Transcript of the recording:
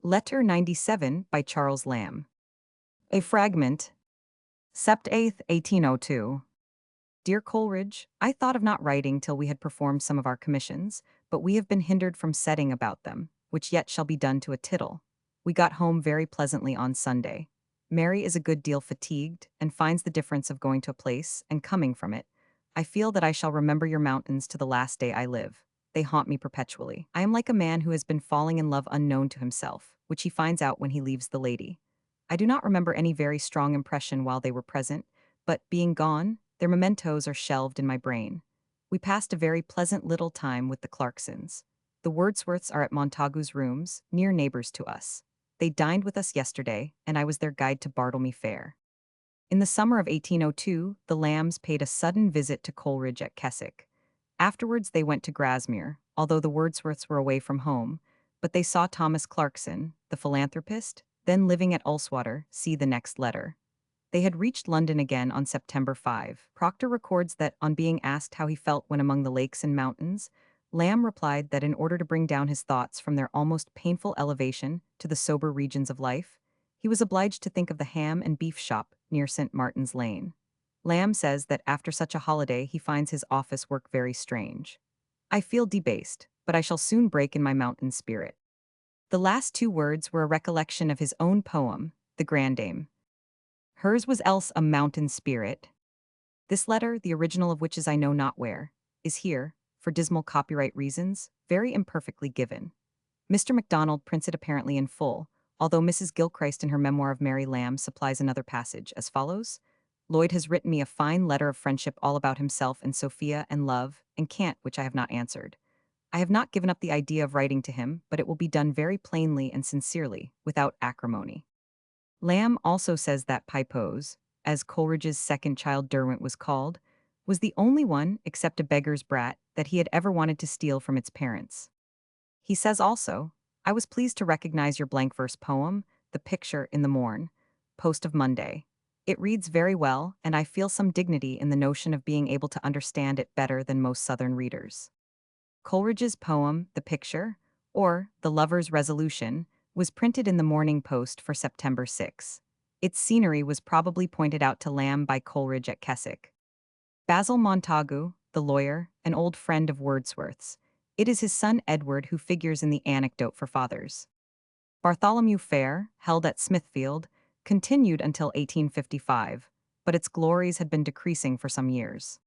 Letter 97 by Charles Lamb. A fragment. Sept. 8th, 1802. Dear Coleridge, I thought of not writing till we had performed some of our commissions, but we have been hindered from setting about them, which yet shall be done to a tittle. We got home very pleasantly on Sunday. Mary is a good deal fatigued, and finds the difference of going to a place and coming from it. I feel that I shall remember your mountains to the last day I live. They haunt me perpetually. I am like a man who has been falling in love unknown to himself, which he finds out when he leaves the lady. I do not remember any very strong impression while they were present, but, being gone, their mementos are shelved in my brain. We passed a very pleasant little time with the Clarksons. The Wordsworths are at Montagu's rooms, near neighbors to us. They dined with us yesterday, and I was their guide to Bartlemy Fair. In the summer of 1802, the Lambs paid a sudden visit to Coleridge at Keswick. Afterwards they went to Grasmere, although the Wordsworths were away from home, but they saw Thomas Clarkson, the philanthropist, then living at Ulswater, see the next letter. They had reached London again on September 5. Proctor records that, on being asked how he felt when among the lakes and mountains, Lamb replied that in order to bring down his thoughts from their almost painful elevation to the sober regions of life, he was obliged to think of the ham and beef shop near St. Martin's Lane. Lamb says that after such a holiday he finds his office work very strange. I feel debased, but I shall soon break in my mountain spirit. The last two words were a recollection of his own poem, The Grandame. Hers was else a mountain spirit. This letter, the original of which is I know not where, is here, for dismal copyright reasons, very imperfectly given. Mr. MacDonald prints it apparently in full, although Mrs. Gilchrist in her memoir of Mary Lamb supplies another passage, as follows. Lloyd has written me a fine letter of friendship all about himself and Sophia and love, and can't, which I have not answered. I have not given up the idea of writing to him, but it will be done very plainly and sincerely, without acrimony. Lamb also says that Pipose, as Coleridge's second child Derwent was called, was the only one, except a beggar's brat, that he had ever wanted to steal from its parents. He says also, I was pleased to recognize your blank verse poem, The Picture in the Morn, post of Monday. It reads very well, and I feel some dignity in the notion of being able to understand it better than most Southern readers. Coleridge's poem, The Picture, or The Lover's Resolution, was printed in the Morning Post for September 6. Its scenery was probably pointed out to Lamb by Coleridge at Keswick. Basil Montagu, the lawyer, an old friend of Wordsworth's. It is his son Edward who figures in the anecdote for fathers. Bartholomew Fair, held at Smithfield, continued until 1855, but its glories had been decreasing for some years.